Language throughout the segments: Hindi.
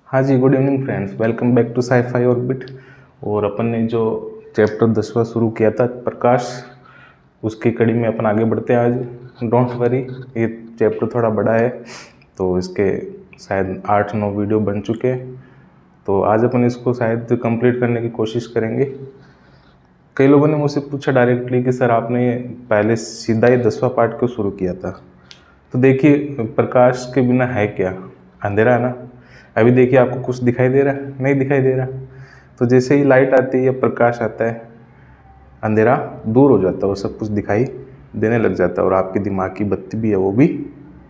हाँ जी, good evening friends, welcome back to sci-fi orbit. और अपन ने जो चैप्टर 10वां शुरू किया था प्रकाश, उसकी कड़ी में अपन आगे बढ़ते हैं आज। डोंट वरी, ये चैप्टर थोड़ा बड़ा है तो इसके शायद 8-9 वीडियो बन चुके हैं, तो आज अपन इसको शायद कंप्लीट करने की कोशिश करेंगे। कई लोगों ने मुझसे पूछा डायरेक्टली कि सर आपने पहले सीधा ही 10वां पार्ट क्यों शुरू किया था। तो देखिए, प्रकाश के बिना है क्या, अंधेरा है ना। अभी देखिए आपको कुछ दिखाई दे रहा है? नहीं दिखाई दे रहा। तो जैसे ही लाइट आती है या प्रकाश आता है, अंधेरा दूर हो जाता है और सब कुछ दिखाई देने लग जाता है, और आपके दिमाग की बत्ती भी है वो भी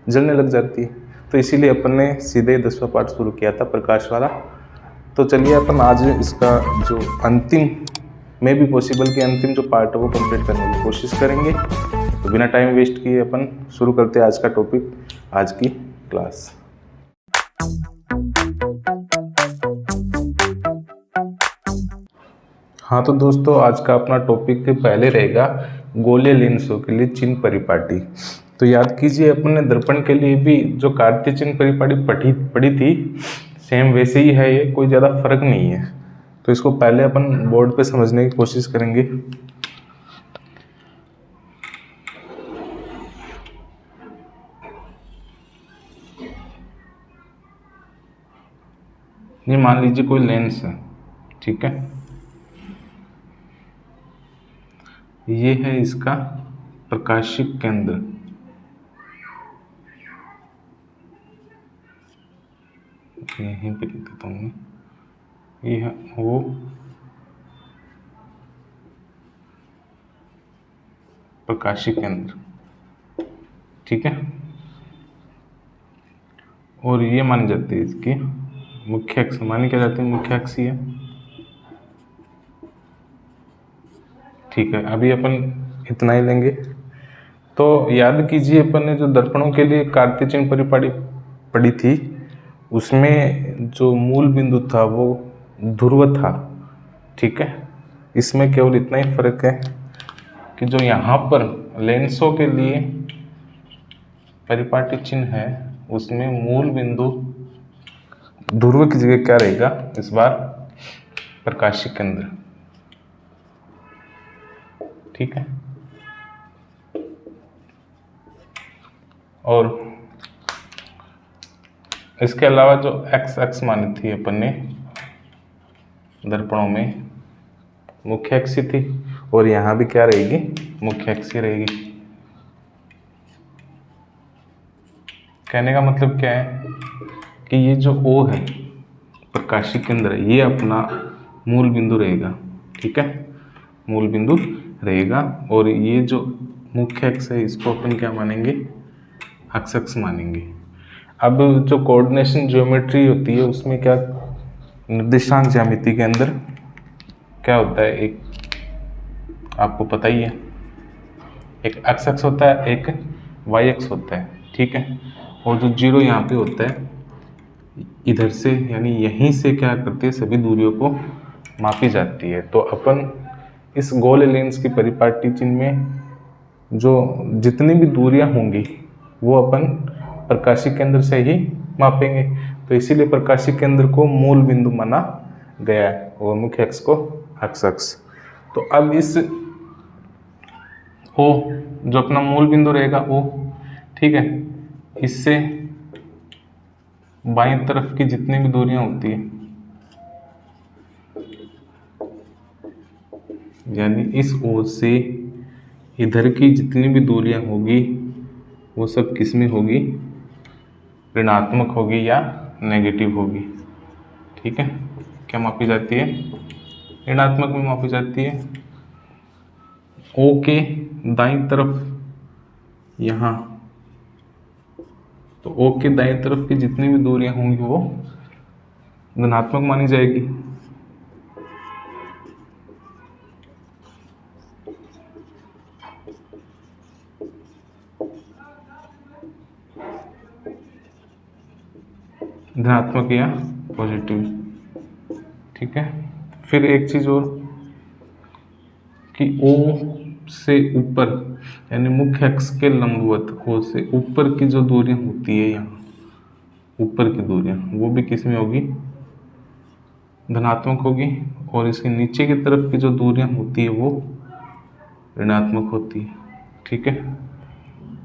जलने लग जाती है। तो इसीलिए अपन ने सीधे 10वां पार्ट शुरू किया था प्रकाश वाला। तो चलिए अपन आज इसका जो अंतिम में भी पॉसिबल कि अंतिम जो पार्ट है वो कंप्लीट करने की कोशिश करेंगे। तो बिना टाइम वेस्ट किए अपन शुरू करते हैं आज का टॉपिक, आज की क्लास। हाँ तो दोस्तों, आज का अपना टॉपिक पहले रहेगा गोलीय लेंसों के लिए चिन्ह परिपाटी। तो याद कीजिए, अपन ने दर्पण के लिए भी जो कार्तीय चिन्ह परिपाटी पढ़ी थी, सेम वैसे ही है ये, कोई ज़्यादा फर्क नहीं है। तो इसको पहले अपन बोर्ड पे समझने की कोशिश करेंगे। ये मान लीजिए कोई लेंस है, ठीक है। ये है इसका प्रकाशिक केंद्र, यहीं पे लिख देता हूँ। ये है वो प्रकाशिक केंद्र, ठीक है। और ये मानी जाती है इसकी मुख्य अक्ष, मानी क्या जाती है, मुख्य अक्ष ही है, ठीक है। अभी अपन इतना ही लेंगे। तो याद कीजिए, अपन ने जो दर्पणों के लिए कार्तीय चिन्ह परिपाटी पढ़ी थी, उसमें जो मूल बिंदु था वो ध्रुव था, ठीक है। इसमें केवल इतना ही फर्क है कि जो यहाँ पर लेंसों के लिए परिपाटी चिन्ह है, उसमें मूल बिंदु ध्रुव की जगह क्या रहेगा इस बार, प्रकाशिक केंद्र, ठीक है। और इसके अलावा जो एक्स अक्ष मानी थी अपन ने दर्पणों में, मुख्य अक्ष थी, और यहाँ भी क्या रहेगी, मुख्य अक्ष रहेगी। कहने का मतलब क्या है कि ये जो O है, प्रकाशिक केंद्र, ये अपना मूल बिंदु रहेगा, ठीक है, मूल बिंदु रहेगा। और ये जो मुख्य अक्ष है, इसको अपन क्या मानेंगे, अक्ष अक्ष मानेंगे। अब जो कोऑर्डिनेशन ज्योमेट्री होती है, उसमें क्या निर्देशांक ज्यामिति के अंदर क्या होता है, एक आपको पता ही है, एक एक्स अक्ष होता है, एक वाई अक्ष होता है, ठीक है। और जो जीरो यहाँ पे होता है, इधर से यानी यहीं से क्या करती है, सभी दूरियों को मापी जाती है। तो अपन इस गोल लेंस की परिपाटी चिन्ह में जो जितनी भी दूरियां होंगी वो अपन प्रकाशिक केंद्र से ही मापेंगे। तो इसीलिए प्रकाशिक केंद्र को मूल बिंदु माना गया है और मुख्य अक्ष को अक्ष अक्ष। तो अब इस O जो अपना मूल बिंदु रहेगा O, ठीक है, इससे बाईं तरफ की जितनी भी दूरियां होती है, यानी इस O से इधर की जितनी भी दूरियां होगी वो सब किस में होगी, ऋणात्मक होगी या नेगेटिव होगी, ठीक है। क्या मापी जाती है, ऋणात्मक में मापी जाती है। O के दाईं तरफ यहाँ, तो O के दाईं तरफ की जितनी भी दूरियां होंगी वो धनात्मक मानी जाएगी। धनात्मक या पॉजिटिव, ठीक है। फिर एक चीज और कि O से ऊपर यानी मुख्य अक्ष के लंबवत O से ऊपर की जो दूरियां होती है यहाँ, ऊपर की दूरियां वो भी किस में होगी, धनात्मक होगी, और इसके नीचे की तरफ की जो दूरियां होती है वो ऋणात्मक होती है। ठीक है,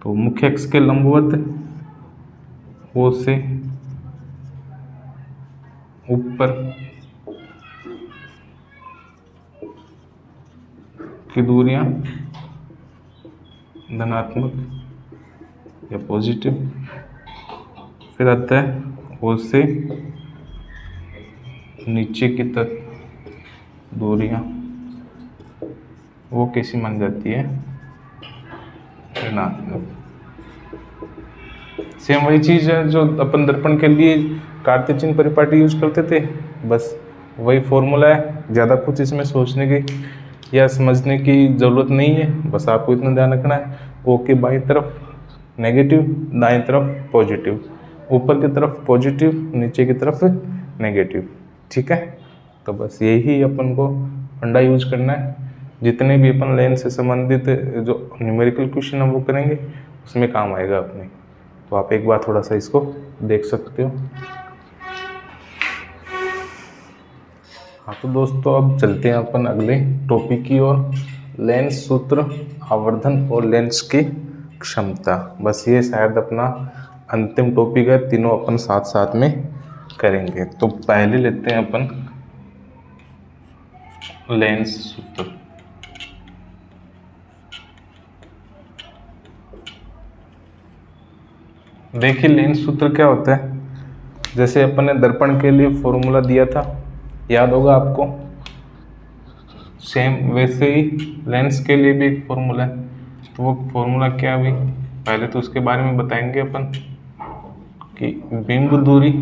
तो मुख्य अक्ष के लंबवत ओ से ऊपर की दूरियां धनात्मक या पॉजिटिव। फिर आता है ओ से नीचे की तरफ दूरियां वो कैसी मान जाती है, ऋणात्मक। सेम वही चीज है जो अपन दर्पण के लिए कार्तेशियन परिपाटी यूज करते थे, बस वही फॉर्मूला है, ज़्यादा कुछ इसमें सोचने की या समझने की ज़रूरत नहीं है। बस आपको इतना ध्यान रखना है, ओ के बाईं तरफ नेगेटिव, दाएं तरफ पॉजिटिव, ऊपर की तरफ पॉजिटिव, नीचे की तरफ नेगेटिव। ठीक है, तो बस यही अपन को फंडा यूज करना है। जितने भी अपन लेंस से संबंधित जो न्यूमेरिकल क्वेश्चन हम वो करेंगे उसमें काम आएगा अपने। तो आप एक बार थोड़ा सा इसको देख सकते हो। हाँ तो दोस्तों अब चलते हैं अपन अगले टॉपिक की ओर, लेंस सूत्र, आवर्धन और लेंस की क्षमता। बस ये शायद अपना अंतिम टॉपिक है, तीनों अपन साथ साथ में करेंगे। तो पहले लेते हैं अपन लेंस सूत्र। देखिए लेंस सूत्र क्या होता है, जैसे अपन ने दर्पण के लिए फॉर्मूला दिया था, याद होगा आपको, सेम वैसे ही लेंस के लिए भी एक फॉर्मूला है। तो वो फॉर्मूला क्या है भाई, पहले तो उसके बारे में बताएंगे अपन कि बिंब दूरी,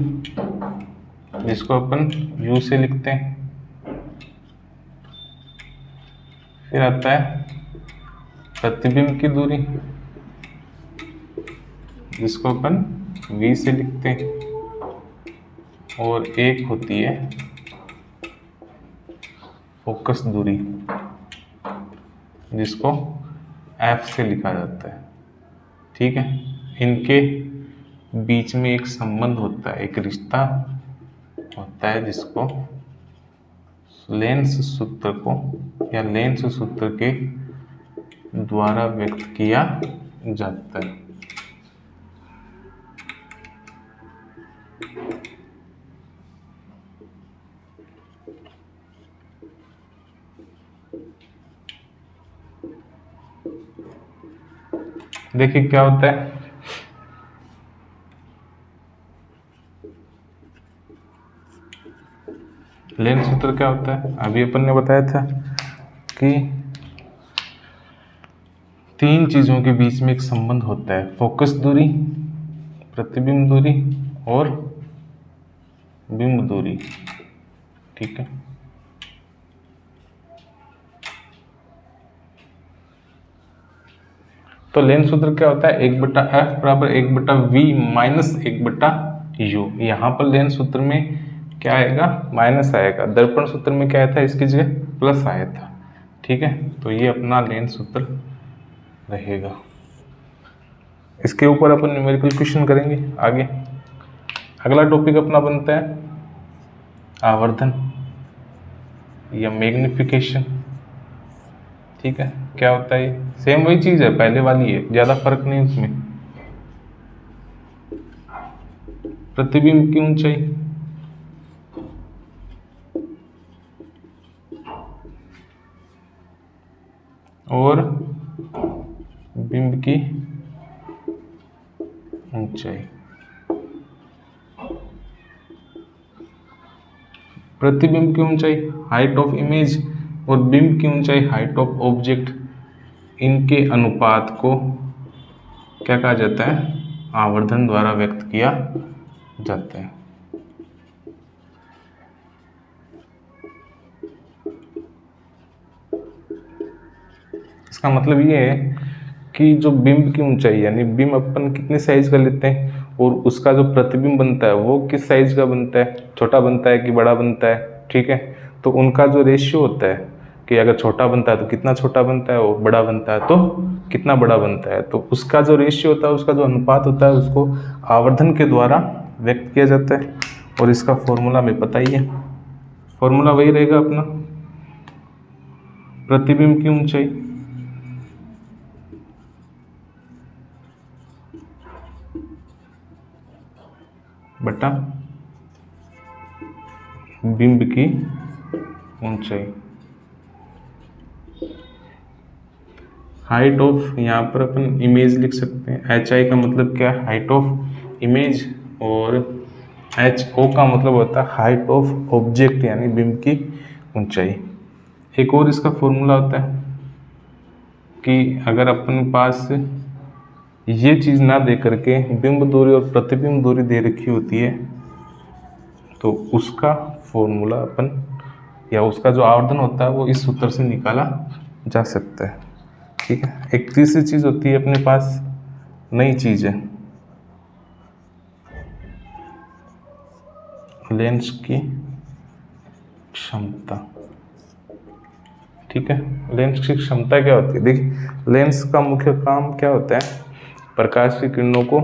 जिसको अपन u से लिखते हैं, फिर आता है प्रतिबिंब की दूरी, जिसको अपन v से लिखते हैं, और एक होती है फोकस दूरी, जिसको f से लिखा जाता है। ठीक है, इनके बीच में एक संबंध होता है, एक रिश्ता होता है, जिसको लेंस सूत्र को या लेंस सूत्र के द्वारा व्यक्त किया जाता है। देखिए क्या होता है, लेंस सूत्र क्या होता है, अभी अपन ने बताया था कि तीन चीजों के बीच में एक संबंध होता है, फोकस दूरी, प्रतिबिंब दूरी और बिंब दूरी। ठीक है, तो लेंस सूत्र क्या होता है, 1/f बराबर 1/v माइनस 1/u। यहाँ पर लेंस सूत्र में क्या आएगा, माइनस आएगा, दर्पण सूत्र में क्या आया था, इसकी जगह प्लस आया था। ठीक है, तो ये अपना लेंस सूत्र रहेगा। इसके ऊपर अपन न्यूमेरिकल क्वेश्चन करेंगे आगे। अगला टॉपिक अपना बनता है आवर्धन या मैग्निफिकेशन। ठीक है, क्या होता है, सेम वही चीज है, पहले वाली है, ज्यादा फर्क नहीं उसमें। प्रतिबिंब की ऊंचाई, और बिंब की ऊंचाई। प्रतिबिंब की ऊंचाई हाइट ऑफ इमेज और बिंब की ऊंचाई हाइट ऑफ ऑब्जेक्ट, इनके अनुपात को क्या कहा जाता है, आवर्धन द्वारा व्यक्त किया जाता है। इसका मतलब ये है कि जो बिंब की ऊंचाई, यानी बिंब अपन कितने साइज का लेते हैं, और उसका जो प्रतिबिंब बनता है वो किस साइज का बनता है, छोटा बनता है कि बड़ा बनता है। ठीक है, तो उनका जो रेशियो होता है कि अगर छोटा बनता है तो कितना छोटा बनता है, और बड़ा बनता है तो कितना बड़ा बनता है, तो उसका जो रेशियो होता है, उसका जो अनुपात होता है, उसको आवर्धन के द्वारा व्यक्त किया जाता है। और इसका फॉर्मूला हमें पता ही है, फॉर्मूला वही रहेगा अपना, प्रतिबिंब की ऊंचाई बटा बिंब की ऊंचाई। हाइट ऑफ, यहाँ पर अपन इमेज लिख सकते हैं, एच आई का मतलब क्या है, हाइट ऑफ इमेज, और एच ओ का मतलब होता है हाइट ऑफ ऑब्जेक्ट यानी बिंब की ऊंचाई। एक और इसका फॉर्मूला होता है कि अगर अपन पास ये चीज़ ना दे करके बिंब दूरी और प्रतिबिंब दूरी दे रखी होती है तो उसका फॉर्मूला अपन या उसका जो आवर्धन होता है वो इस सूत्र से निकाला जा सकता है। ठीक है, एक तीसरी चीज़ होती है अपने पास, नई चीज़ है, लेंस की क्षमता। ठीक है, लेंस की क्षमता क्या होती है, देखिए लेंस का मुख्य काम क्या होता है, प्रकाश की किरणों को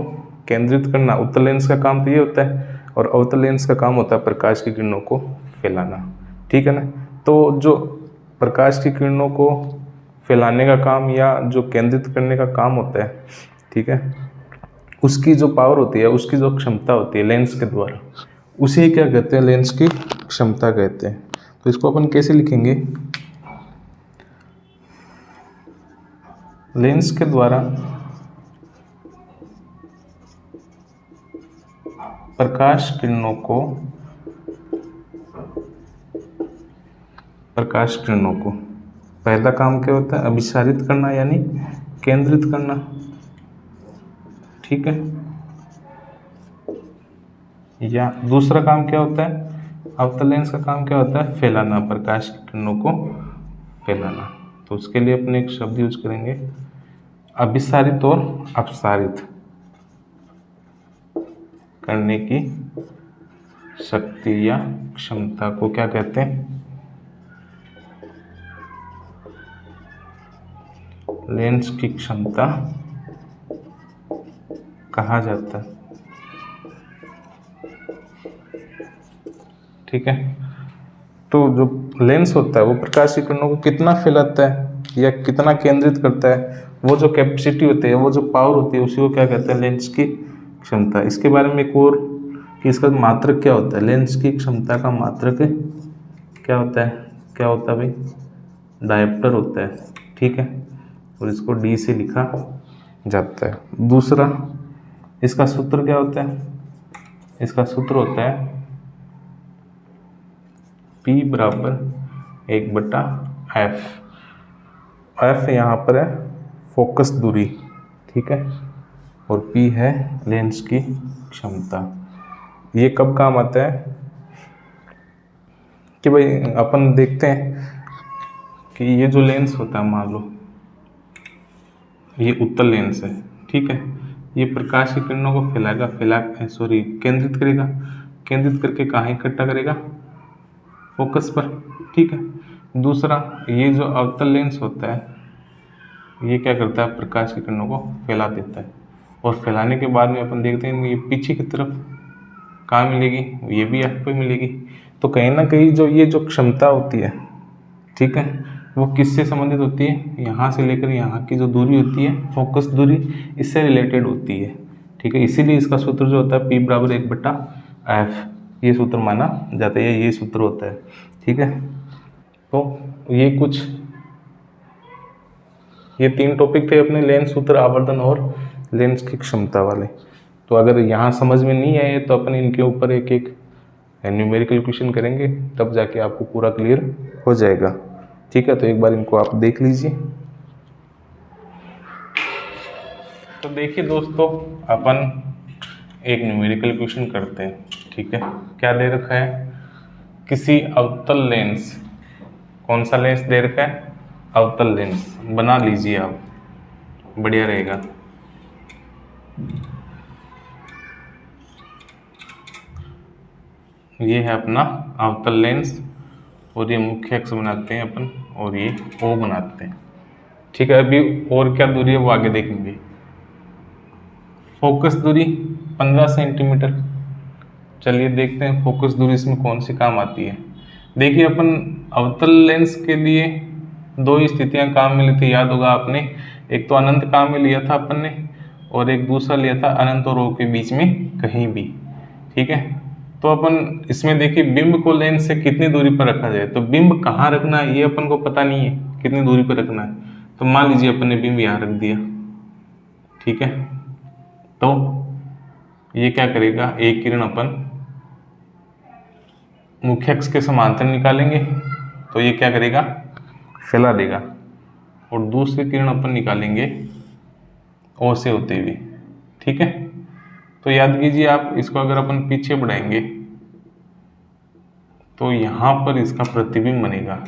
केंद्रित करना। उत्तल लेंस का काम तो ये होता है, और अवतल लेंस का काम होता है प्रकाश की किरणों को फैलाना। ठीक है ना, तो जो प्रकाश की किरणों को फैलाने का काम या जो केंद्रित करने का काम होता है, ठीक है, उसकी जो पावर होती है, उसकी जो क्षमता होती है लेंस के द्वारा, उसे क्या कहते हैं, लेंस की क्षमता कहते हैं। तो इसको अपन कैसे लिखेंगे, लेंस के द्वारा प्रकाश किरणों को पहला काम क्या होता है, अभिसारित करना यानी केंद्रित करना। ठीक है, या दूसरा काम क्या होता है, अवतल लेंस का काम क्या होता है, फैलाना, प्रकाश की किरणों को फैलाना। तो उसके लिए अपने एक शब्द यूज करेंगे, अभिसारित और अपसारित करने की शक्ति या क्षमता को क्या कहते हैं, लेंस की क्षमता कहा जाता है। ठीक है, तो जो लेंस होता है वो प्रकाश की किरणों को कितना फैलाता है या कितना केंद्रित करता है, वो जो कैपेसिटी होती है, वो जो पावर होती है, उसी को क्या कहते हैं, लेंस की क्षमता। इसके बारे में एक और कि इसका मात्रक क्या होता है, लेंस की क्षमता का मात्रक क्या होता है भाई, डायप्टर होता है। ठीक है, और इसको डी से लिखा जाता है। दूसरा, इसका सूत्र क्या होता है, इसका सूत्र होता है P बराबर 1/f। f यहाँ पर है फोकस दूरी, ठीक है, और P है लेंस की क्षमता। ये कब काम आता है कि भाई अपन देखते हैं कि ये जो लेंस होता है, मान लो ये उत्तल लेंस है, ठीक है, ये प्रकाश की किरणों को केंद्रित करेगा, केंद्रित करके कहाँ इकट्ठा करेगा, फोकस पर। ठीक है, दूसरा ये जो अवतल लेंस होता है ये क्या करता है, प्रकाश की किरणों को फैला देता है, और फैलाने के बाद में अपन देखते हैं ये पीछे की तरफ कहाँ मिलेगी, ये भी एफ पे मिलेगी। तो कहीं ना कहीं जो ये जो क्षमता होती है, ठीक है, वो किससे संबंधित होती है, यहाँ से लेकर यहाँ की जो दूरी होती है, फोकस दूरी, इससे रिलेटेड होती है। ठीक है, इसीलिए इसका सूत्र जो होता है P बराबर 1/f, ये सूत्र माना जाता है, ये सूत्र होता है। ठीक है, तो ये 3 टॉपिक थे अपने, लेंस सूत्र, आवर्धन और लेंस की क्षमता वाले। तो अगर यहाँ समझ में नहीं आए तो अपन इनके ऊपर एक एक न्यूमेरिकल क्वेश्चन करेंगे, तब जाके आपको पूरा क्लियर हो जाएगा। ठीक है, तो एक बार इनको आप देख लीजिए। तो देखिए दोस्तों, अपन एक न्यूमेरिकल क्वेश्चन करते हैं। ठीक है, क्या दे रखा है, किसी अवतल लेंस, कौन सा लेंस दे रखा है, अवतल लेंस, बना लीजिए आप, बढ़िया रहेगा। ये है अपना अवतल लेंस, और ये मुख्य अक्ष बनाते हैं अपन, और ये O बनाते हैं। ठीक है, अभी और क्या दूरी है वो आगे देखेंगे। फोकस दूरी 15 सेंटीमीटर, चलिए देखते हैं फोकस दूरी इसमें कौन सी काम आती है। देखिए अपन अवतल लेंस के लिए दो ही स्थितियां काम में ली थी, याद होगा आपने। एक तो अनंत काम में लिया था अपन ने, और एक दूसरा लिया था अनंत और ओ के बीच में कहीं भी। ठीक है, तो अपन इसमें देखिए बिंब को लेंस से कितनी दूरी पर रखा जाए। तो बिंब कहाँ रखना है ये अपन को पता नहीं है, कितनी दूरी पर रखना है। तो मान लीजिए अपन ने बिंब यहाँ रख दिया। ठीक है, तो ये क्या करेगा, एक किरण अपन मुख्य अक्ष के समांतर निकालेंगे तो ये क्या करेगा, फैला देगा। और दूसरी किरण अपन निकालेंगे ओ से होते हुए। ठीक है, तो याद कीजिए आप, इसको अगर अपन पीछे बढ़ाएंगे तो यहाँ पर इसका प्रतिबिंब बनेगा।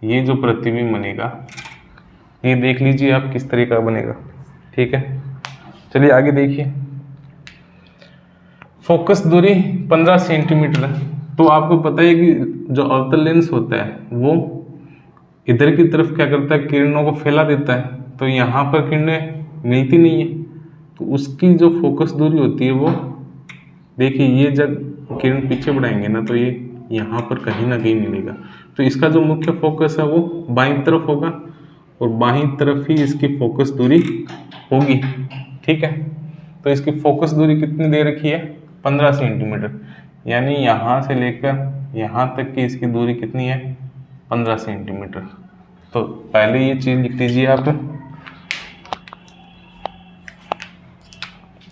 ये जो प्रतिबिंब बनेगा ये देख लीजिए आप किस तरह का बनेगा। ठीक है, चलिए आगे देखिए। फोकस दूरी 15 सेंटीमीटर है। तो आपको पता है कि जो अवतल लेंस होता है वो इधर की तरफ क्या करता है, किरणों को फैला देता है। तो यहाँ पर किरणें मिलती नहीं है, तो उसकी जो फोकस दूरी होती है वो, देखिए ये जब किरण पीछे बढ़ाएंगे ना तो ये यहाँ पर कहीं ना कहीं मिलेगा। तो इसका जो मुख्य फोकस है वो बाईं तरफ होगा, और बाईं तरफ ही इसकी फोकस दूरी होगी। ठीक है, तो इसकी फोकस दूरी कितनी दे रखी है, 15 सेंटीमीटर। यानी यहाँ से लेकर यहाँ तक की इसकी दूरी कितनी है, 15 सेंटीमीटर। तो पहले ये चीज़ लिख लीजिए आप।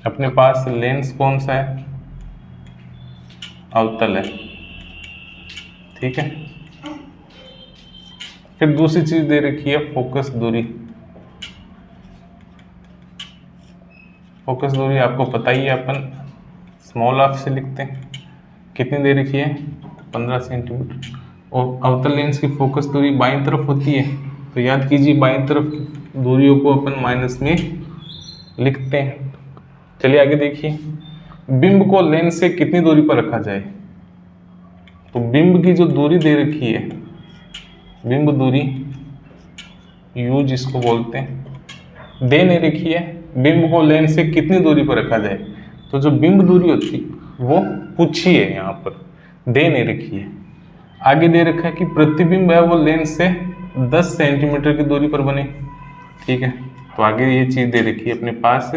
अपने पास लेंस कौन सा है, अवतल है। ठीक है, फिर दूसरी चीज दे रखी है फोकस दूरी। फोकस दूरी आपको पता ही है, अपन स्मॉल ऑफ से लिखते हैं। कितनी दे रखी है, 15 सेंटीमीटर। और अवतल लेंस की फोकस दूरी बाईं तरफ होती है, तो याद कीजिए बाईं तरफ की दूरियों को अपन माइनस में लिखते हैं। चलिए आगे देखिए, बिंब को लेंस से कितनी दूरी पर रखा जाए। तो बिंब की जो दूरी दे रखी है, बिंब दूरी u जिसको बोलते हैं, दे नहीं रखी है बिंब को लेंस से कितनी दूरी पर रखा जाए। तो जो बिंब दूरी होती है वो पूछी है, यहाँ पर दे नहीं रखी है। आगे दे रखा है कि प्रतिबिंब है वो लेंस से 10 सेंटीमीटर की दूरी पर बने। ठीक है, तो आगे ये चीज दे रखी है अपने पास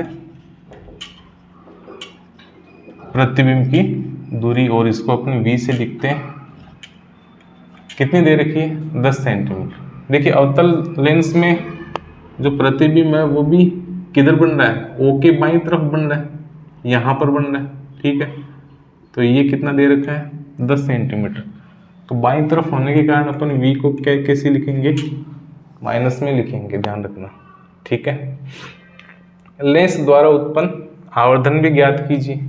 प्रतिबिंब की दूरी, और इसको अपने v से लिखते हैं। कितनी दे रखी है, 10 सेंटीमीटर। देखिए अवतल लेंस में जो प्रतिबिंब है वो भी किधर बन रहा है, ओ के बाईं तरफ बन रहा है, यहाँ पर बन रहा है। ठीक है, तो ये कितना दे रखा है, 10 सेंटीमीटर। तो बाईं तरफ होने के कारण अपन v को कैसे लिखेंगे, माइनस में लिखेंगे, ध्यान रखना। ठीक है, लेंस द्वारा उत्पन्न आवर्धन भी ज्ञात कीजिए।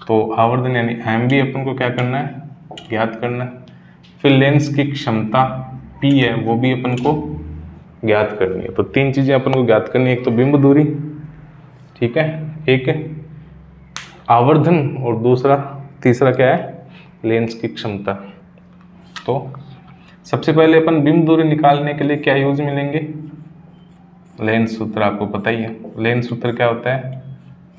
तो आवर्धन यानी एम भी अपन को क्या करना है, ज्ञात करना है। फिर लेंस की क्षमता P है वो भी अपन को ज्ञात करनी है। तो तीन चीजें अपन को ज्ञात करनी है, एक तो बिंब दूरी, ठीक है, एक आवर्धन, और तीसरा क्या है, लेंस की क्षमता। तो सबसे पहले अपन बिंब दूरी निकालने के लिए क्या यूज मिलेंगे, लेंस सूत्र आपको पता ही है। लेंस सूत्र क्या होता है,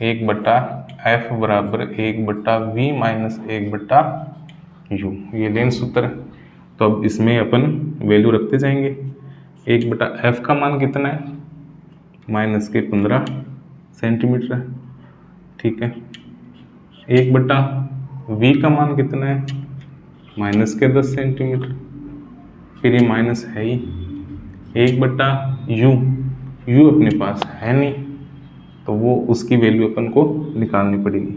1/f बराबर 1/v माइनस 1/u, ये लेंस सूत्र है। तो अब इसमें अपन वैल्यू रखते जाएंगे। 1/f का मान कितना है, -15 सेंटीमीटर है। ठीक है, 1/v का मान कितना है, -10 सेंटीमीटर। फिर ये माइनस है ही, 1/u, u अपने पास है नहीं, तो वो उसकी वैल्यू अपन को निकालनी पड़ेगी।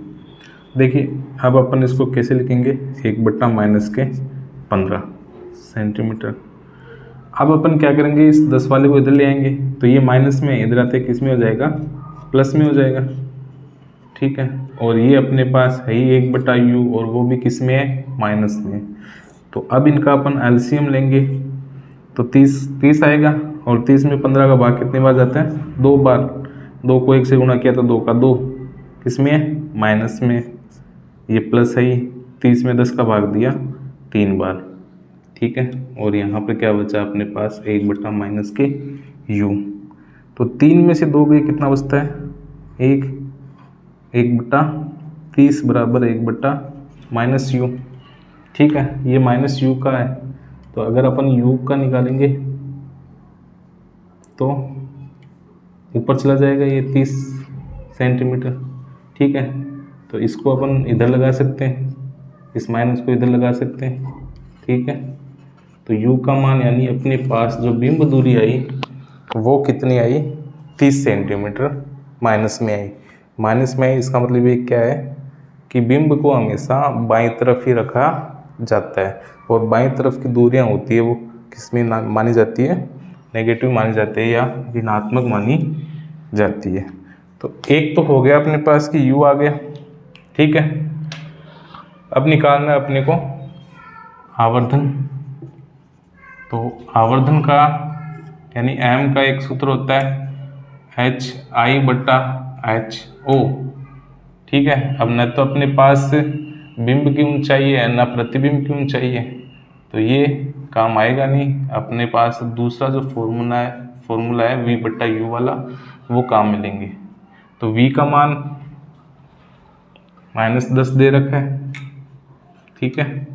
देखिए अब अपन इसको कैसे लिखेंगे, 1/-15 सेंटीमीटर। अब अपन क्या करेंगे, इस 10 वाले को इधर ले आएंगे, तो ये माइनस में इधर आते किस में हो जाएगा, प्लस में हो जाएगा। ठीक है, और ये अपने पास है ही 1/u, और वो भी किस में है, माइनस में। तो अब इनका अपन एलसीएम लेंगे, तो 30 आएगा, और 30 में 15 का भाग कितने बार जाता है, 2 बार। 2 को 1 से गुणा किया तो 2 का 2, किस में है, माइनस में। ये प्लस है ही, 30 में 10 का भाग दिया 3 बार। ठीक है, और यहाँ पे क्या बचा अपने पास, 1/-u। तो 3 में से 2 गए, कितना बचता है, 1/, 30 बराबर 1/-u। ठीक है, ये -u का है, तो अगर अपन u का निकालेंगे तो ऊपर चला जाएगा ये 30 सेंटीमीटर। ठीक है, तो इसको अपन इधर लगा सकते हैं, इस माइनस को इधर लगा सकते हैं। ठीक है, तो u का मान यानी अपने पास जो बिंब दूरी आई वो कितनी आई, 30 सेंटीमीटर माइनस में आई। माइनस में आई इसका मतलब ये क्या है कि बिंब को हमेशा बाईं तरफ ही रखा जाता है, और बाईं तरफ की दूरियां होती है वो किसमें मानी जाती है, नेगेटिव मानी जाती है या ऋणात्मक मानी जाती है। तो एक तो हो गया अपने पास कि u आ गया। ठीक है, अब निकालना है अपने को आवर्धन। तो आवर्धन का यानी m का एक सूत्र होता है HI/HO। ठीक है, अब न तो अपने पास बिंब की ऊंचाई है ना प्रतिबिंब की ऊंचाई है, तो ये काम आएगा नहीं। अपने पास दूसरा जो फॉर्मूला है V/U वाला, वो काम मिलेंगे। तो V का मान -10 दे रखा है। ठीक है,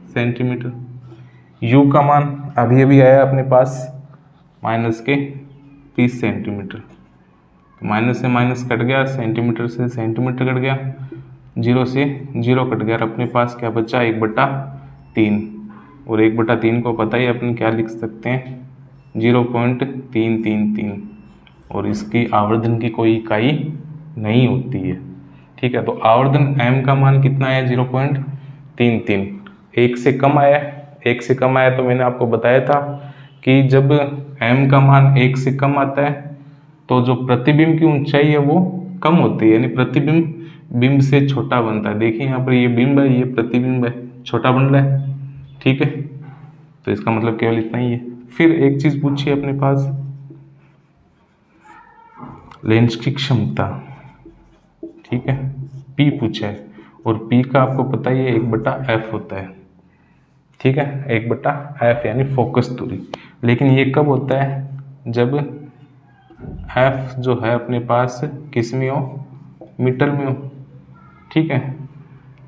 सेंटीमीटर। U का मान अभी अभी आया अपने पास -30 सेंटीमीटर। तो माइनस से माइनस कट गया, सेंटीमीटर से सेंटीमीटर कट गया, 0 से 0 कट गया, और अपने पास क्या बचा, 1/3। और 1/3 को पता ही अपन क्या लिख सकते हैं, 0.333। और इसकी आवर्धन की कोई इकाई नहीं होती है। ठीक है, तो आवर्धन m का मान कितना है, 0.33। 1 से कम आया, 1 से कम आया तो मैंने आपको बताया था कि जब m का मान 1 से कम आता है तो जो प्रतिबिंब की ऊंचाई है वो कम होती है, यानी प्रतिबिंब बिंब से छोटा बनता है। देखिए यहाँ पर ये बिंब है, ये प्रतिबिंब है, छोटा बन रहा है। ठीक है, तो इसका मतलब केवल इतना ही है। फिर एक चीज पूछिए अपने पास, लेंस की क्षमता। ठीक है, P पूछा है, और P का आपको पता ही है 1/f होता है। ठीक है, 1/f यानी फोकस दूरी। लेकिन ये कब होता है, जब f जो है अपने पास किस में हो, मीटर में हो। ठीक है,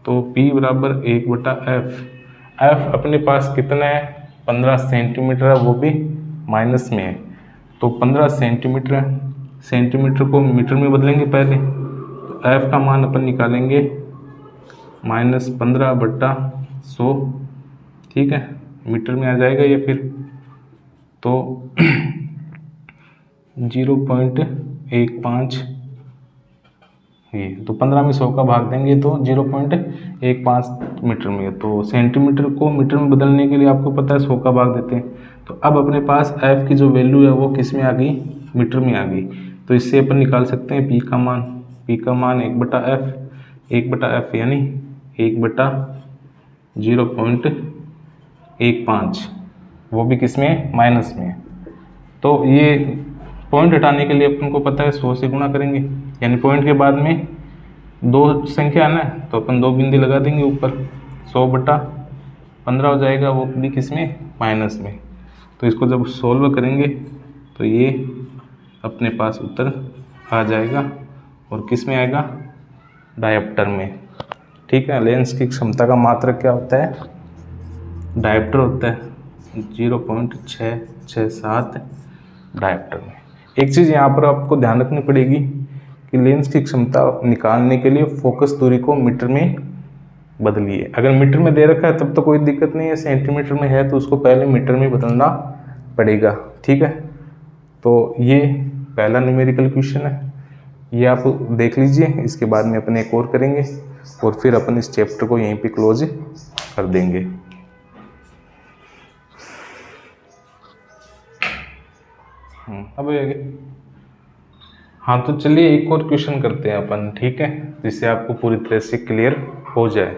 तो P बराबर 1/f। f अपने पास कितना है, 15 सेंटीमीटर है, वो भी माइनस में है। तो 15 सेंटीमीटर है, सेंटीमीटर को मीटर में बदलेंगे पहले, तो f का मान अपन निकालेंगे -15/100। ठीक है, मीटर में आ जाएगा ये फिर, तो 0.15 ये, तो 15 में 100 का भाग देंगे तो 0.15 मीटर में। तो सेंटीमीटर को मीटर में बदलने के लिए आपको पता है 100 का भाग देते हैं। तो अब अपने पास f की जो वैल्यू है वो किस में आ गई, मीटर में आ गई। तो इससे अपन निकाल सकते हैं P का मान। P का मान 1/f यानी 1/0.15, वो भी किस में, माइनस में। तो ये पॉइंट हटाने के लिए अपन को पता है 100 से गुणा करेंगे, यानी पॉइंट के बाद में 2 संख्या आना है तो अपन 2 बिंदी लगा देंगे ऊपर, 100/15 हो जाएगा, वो भी किस में, माइनस में। तो इसको जब सोल्व करेंगे तो ये अपने पास उत्तर आ जाएगा, और किस में आएगा, डायोप्टर में। ठीक है, लेंस की क्षमता का मात्रक क्या होता है, डायोप्टर होता है, 0.667 डायोप्टर में। एक चीज़ यहाँ पर आपको ध्यान रखनी पड़ेगी कि लेंस की क्षमता निकालने के लिए फोकस दूरी को मीटर में बदलिए। अगर मीटर में दे रखा है तब तो कोई दिक्कत नहीं है, सेंटीमीटर में है तो उसको पहले मीटर में बदलना पड़ेगा। ठीक है, तो ये पहला न्यूमेरिकल क्वेश्चन है, ये आप देख लीजिए। इसके बाद में अपन एक और करेंगे और फिर अपन इस चैप्टर को यहीं पे क्लोज कर देंगे। अब हाँ, तो चलिए एक और क्वेश्चन करते हैं अपन। ठीक है, जिससे आपको पूरी तरह से क्लियर हो जाए।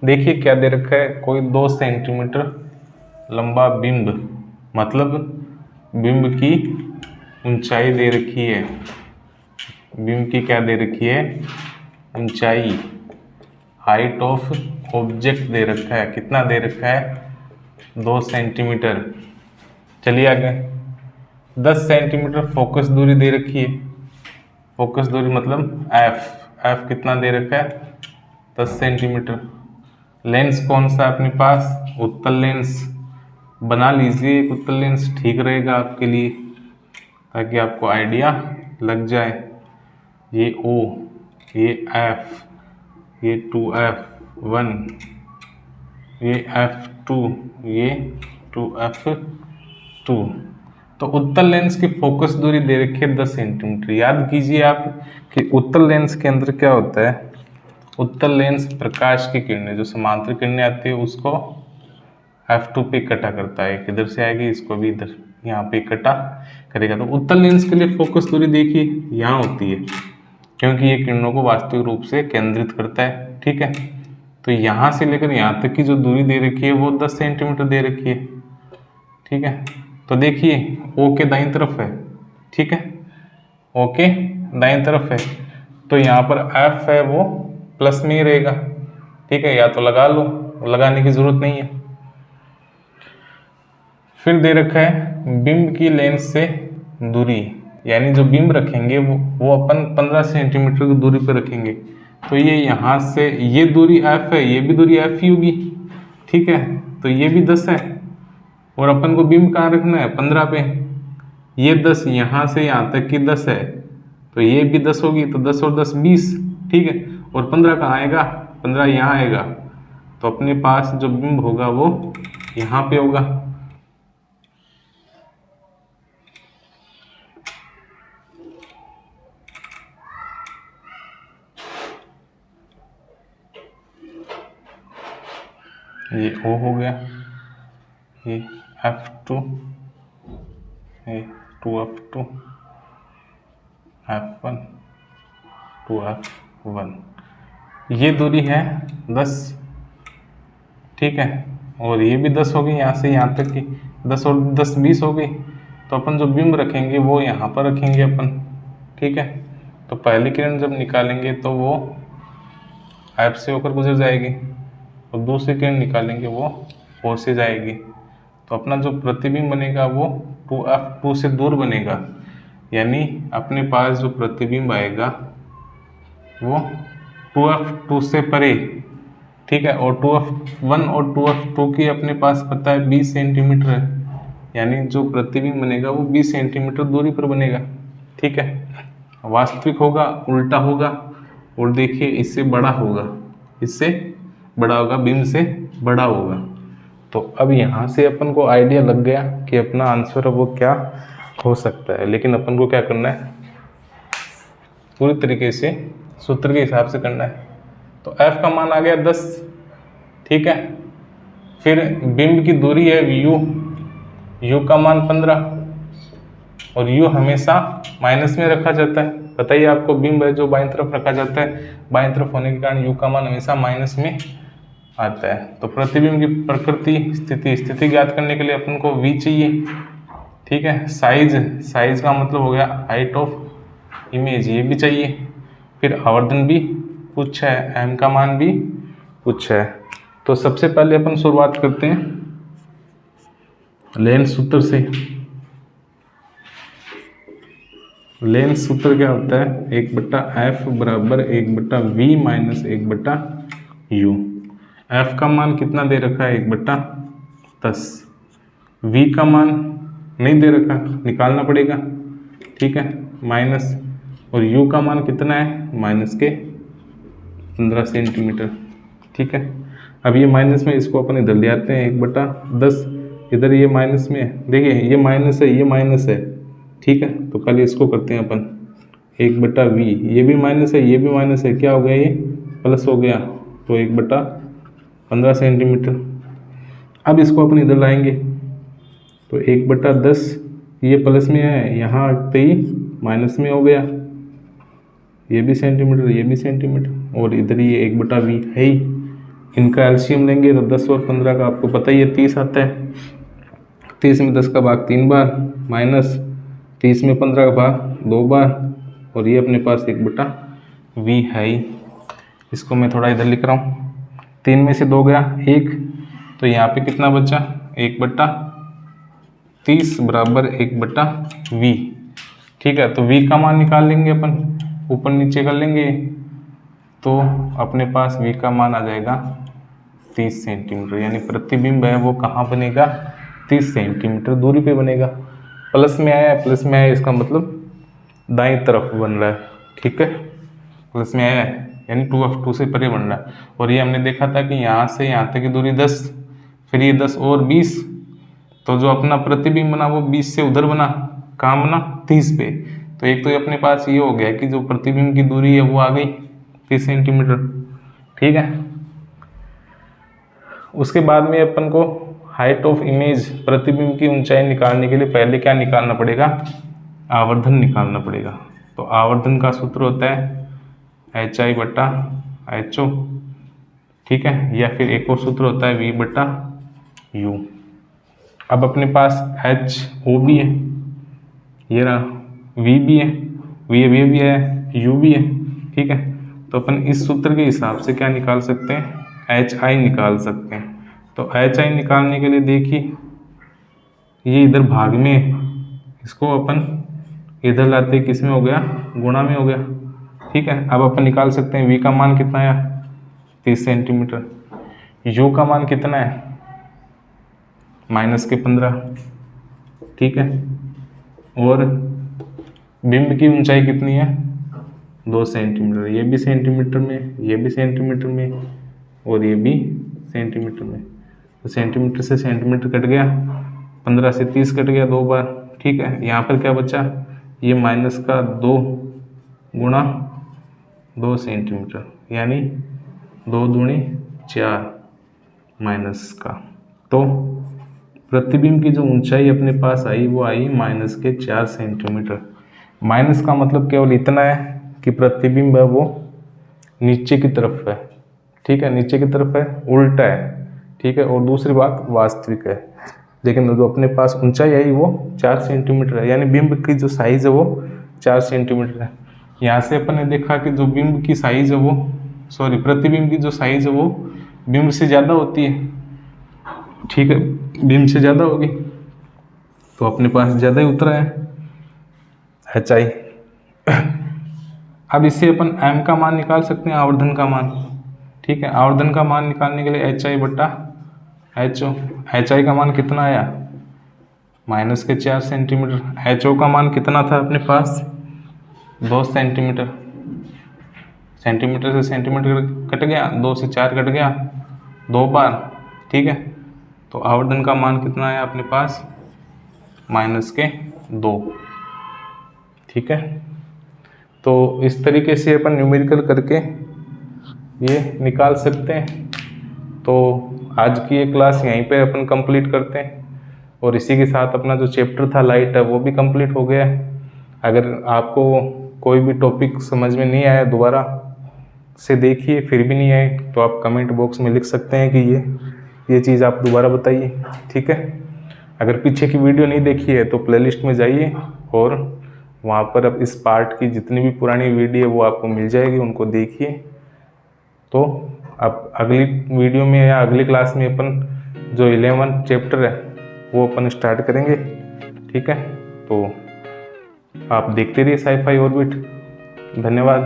देखिए क्या दे रखा है, कोई 2 सेंटीमीटर लंबा बिंब, मतलब बिंब की ऊंचाई दे रखी है। बिंब की क्या दे रखी है, ऊंचाई, हाइट ऑफ ऑब्जेक्ट दे रखा है। कितना दे रखा है, 2 सेंटीमीटर। चलिए आगे, 10 सेंटीमीटर फोकस दूरी दे रखी है। फोकस दूरी मतलब f कितना दे रखा है, 10 सेंटीमीटर। लेंस कौन सा है अपने पास? उत्तल लेंस। बना लीजिए एक उत्तल लेंस, ठीक रहेगा आपके लिए, ताकि आपको आइडिया लग जाए। ये O, ये F, ये 2F1, ये F2, ये 2F2। तो उत्तल लेंस की फोकस दूरी दे रखी है 10 सेंटीमीटर। याद कीजिए आप कि उत्तल लेंस के अंदर क्या होता है? उत्तल लेंस प्रकाश की किरणें, जो समांतर किरणें आती है, उसको F2 पे इकट्ठा करता है। किधर से आएगी? इसको भी इधर यहाँ पे इकट्ठा करेगा। तो उत्तल लेंस के लिए फोकस दूरी देखिए यहाँ होती है, क्योंकि ये किरणों को वास्तविक रूप से केंद्रित करता है। ठीक है, तो यहाँ से लेकर यहाँ तक की जो दूरी दे रखी है वो 10 सेंटीमीटर दे रखी है। ठीक है, तो देखिए O के दाईं तरफ है। ठीक है, O के दाईं तरफ है, तो यहाँ पर F है वो प्लस में ही रहेगा। ठीक है, या तो लगा लो, लगाने की जरूरत नहीं है। फिर दे रखा है बिंब की लेंस से दूरी, यानी जो बिंब रखेंगे वो अपन 15 सेंटीमीटर की दूरी पर रखेंगे। तो ये यहाँ से ये दूरी F है, ये भी दूरी F ही होगी। ठीक है, तो ये भी 10 है, और अपन को बिंब कहाँ रखना है? 15 पे। ये 10 यहाँ से यहाँ तक की 10 है, तो ये भी 10 होगी, तो 10 और 10 20। ठीक है, और 15 कहाँ आएगा? 15 यहाँ आएगा, तो अपने पास जो बिंब होगा वो यहाँ पे होगा। ये O हो गया, ये F2, ये 2F2, F1, 2F1। ये दूरी है 10। ठीक है, और ये भी 10 हो गई, यहाँ से यहाँ तक की 10 और 10 20 हो गई। तो अपन जो बिंब रखेंगे वो यहाँ पर रखेंगे अपन। ठीक है, तो पहली किरण जब निकालेंगे तो वो F से होकर गुजर जाएगी, और दूसरी किरण निकालेंगे वो O से जाएगी। तो अपना जो प्रतिबिंब बनेगा वो 2F2 से दूर बनेगा, यानी अपने पास जो प्रतिबिंब आएगा वो 2F2 से परे। ठीक है, और 2F1 और 2F2 की अपने पास पता है 20 सेंटीमीटर है, यानी जो प्रतिबिंब बनेगा वो 20 सेंटीमीटर दूरी पर बनेगा। ठीक है, वास्तविक होगा, उल्टा होगा, और देखिए इससे बड़ा होगा, इससे बड़ा होगा, बिंब से बड़ा होगा। तो अब यहाँ से अपन को आइडिया लग गया कि अपना आंसर वो क्या हो सकता है। लेकिन अपन को क्या करना है? पूरी तरीके से सूत्र के हिसाब से करना है। तो F का मान आ गया 10। ठीक है, फिर बिंब की दूरी है U, U का मान 15, और U हमेशा माइनस में रखा जाता है। बताइए आपको, बिंब है जो बाईं तरफ रखा जाता है, बाईं तरफ होने के कारण U का मान हमेशा माइनस में आता है। तो प्रतिबिंब की प्रकृति, स्थिति ज्ञात करने के लिए अपन को V चाहिए। ठीक है, साइज का मतलब हो गया हाइट ऑफ इमेज, ये भी चाहिए। फिर आवर्धन भी पूछा है, M का मान भी पूछा है। तो सबसे पहले अपन शुरुआत करते हैं लेंस सूत्र से। लेंस सूत्र क्या होता है? 1/F बराबर 1/V माइनस 1/U। F का मान कितना दे रखा है? 1/10। V का मान नहीं दे रखा, निकालना पड़ेगा। ठीक है, माइनस, और U का मान कितना है? माइनस के 15 सेंटीमीटर। ठीक है, अब ये माइनस में, इसको अपन इधर ले आते हैं। 1/10, इधर ये माइनस में है, देखिए ये माइनस है, ये माइनस है। ठीक है, तो पहले इसको करते हैं अपन। 1/V, ये भी माइनस है, ये भी माइनस है, क्या हो गया? ये प्लस हो गया, तो 1/15 सेंटीमीटर। अब इसको अपन इधर लाएंगे, तो 1/10, ये प्लस में है, यहाँ आते ही माइनस में हो गया। ये भी सेंटीमीटर, ये भी सेंटीमीटर, और इधर ये 1/V है ही। इनका एलसीएम लेंगे तो 10 और 15 का आपको पता ही है 30 आता है। 30 में 10 का भाग 3 बार, माइनस 30 में 15 का भाग 2 बार, और ये अपने पास 1/V है ही। इसको मैं थोड़ा इधर लिख रहा हूँ। 3 में से 2 गया 1, तो यहाँ पे कितना बचा? 1/30 बराबर 1/V। ठीक है, तो V का मान निकाल लेंगे अपन, ऊपर नीचे कर लेंगे। तो अपने पास v का मान आ जाएगा 30 सेंटीमीटर, यानी प्रतिबिंब है वो कहाँ बनेगा, 30 सेंटीमीटर दूरी पे बनेगा। प्लस में आया, प्लस में आया, इसका मतलब दाईं तरफ बन रहा है, ठीक है, प्लस में आया है यानी 2f2 से परे बन रहा है। और ये हमने देखा था कि यहाँ से यहाँ तक की दूरी 10, फिर ये 10 और 20, तो जो अपना प्रतिबिंब बना वो 20 से उधर बना, कहाँ बना, 30 पे। तो एक तो ये अपने पास ये हो गया कि जो प्रतिबिंब की दूरी है वो आ गई 30 सेंटीमीटर, ठीक है। उसके बाद में अपन को हाइट ऑफ इमेज, प्रतिबिंब की ऊंचाई निकालने के लिए पहले क्या निकालना पड़ेगा, आवर्धन निकालना पड़ेगा। तो आवर्धन का सूत्र होता है HI/HO, ठीक है, या फिर एक और सूत्र होता है V/U। अब अपने पास HO भी है, ये रहा, V भी है, V भी है, U भी है, ठीक है। तो अपन इस सूत्र के हिसाब से क्या निकाल सकते हैं, HI निकाल सकते हैं। तो HI निकालने के लिए देखिए, ये इधर भाग में, इसको अपन इधर लाते किस में हो गया, गुणा में हो गया, ठीक है। अब अपन निकाल सकते हैं V का मान कितना है, 30 सेंटीमीटर, U का मान कितना है, -15, ठीक है। और बिंब की ऊंचाई कितनी है, 2 सेंटीमीटर, ये भी सेंटीमीटर में, ये भी सेंटीमीटर में, और ये भी सेंटीमीटर में। तो सेंटीमीटर से सेंटीमीटर कट गया, 15 से 30 कट गया 2 बार, ठीक है। यहाँ पर क्या बचा, ये -2 गुणा 2 सेंटीमीटर, यानी 2 दूनी 4 माइनस का। तो प्रतिबिंब की जो ऊंचाई अपने पास आई वो आई -4 सेंटीमीटर। माइनस का मतलब केवल इतना है कि प्रतिबिंब है वो नीचे की तरफ है, ठीक है, नीचे की तरफ है, उल्टा है, ठीक है। और दूसरी बात वास्तविक है, लेकिन जो अपने पास ऊंचाई आई वो 4 सेंटीमीटर है, यानी बिंब की जो साइज़ है वो 4 सेंटीमीटर है। यहाँ से अपन ने देखा कि जो बिंब की साइज़ है वो, सॉरी, प्रतिबिंब की जो साइज़ है वो बिंब से ज़्यादा होती है, ठीक है, बिंब से ज़्यादा होगी, तो अपने पास ज़्यादा ही उतरा है HI। अब इससे अपन M का मान निकाल सकते हैं, आवर्धन का मान, ठीक है। आवर्धन का मान निकालने के लिए HI/HO, HI का मान कितना आया, -4 सेंटीमीटर, HO का मान कितना था अपने पास, 2 सेंटीमीटर, सेंटीमीटर से सेंटीमीटर कट गया, 2 से 4 कट गया 2 बार, ठीक है। तो आवर्धन का मान कितना आया अपने पास, -2, ठीक है। तो इस तरीके से अपन न्यूमेरिकल करके ये निकाल सकते हैं। तो आज की ये क्लास यहीं पे अपन कंप्लीट करते हैं, और इसी के साथ अपना जो चैप्टर था लाइट है वो भी कंप्लीट हो गया है। अगर आपको कोई भी टॉपिक समझ में नहीं आया, दोबारा से देखिए, फिर भी नहीं आए तो आप कमेंट बॉक्स में लिख सकते हैं कि ये चीज़ आप दोबारा बताइए, ठीक है। अगर पीछे की वीडियो नहीं देखी है तो प्लेलिस्ट में जाइए और वहाँ पर अब इस पार्ट की जितनी भी पुरानी वीडियो है वो आपको मिल जाएगी, उनको देखिए। तो अब अगली वीडियो में या अगली क्लास में अपन जो 11 चैप्टर है वो अपन स्टार्ट करेंगे, ठीक है। तो आप देखते रहिए साई फाई ऑर्बिट। धन्यवाद।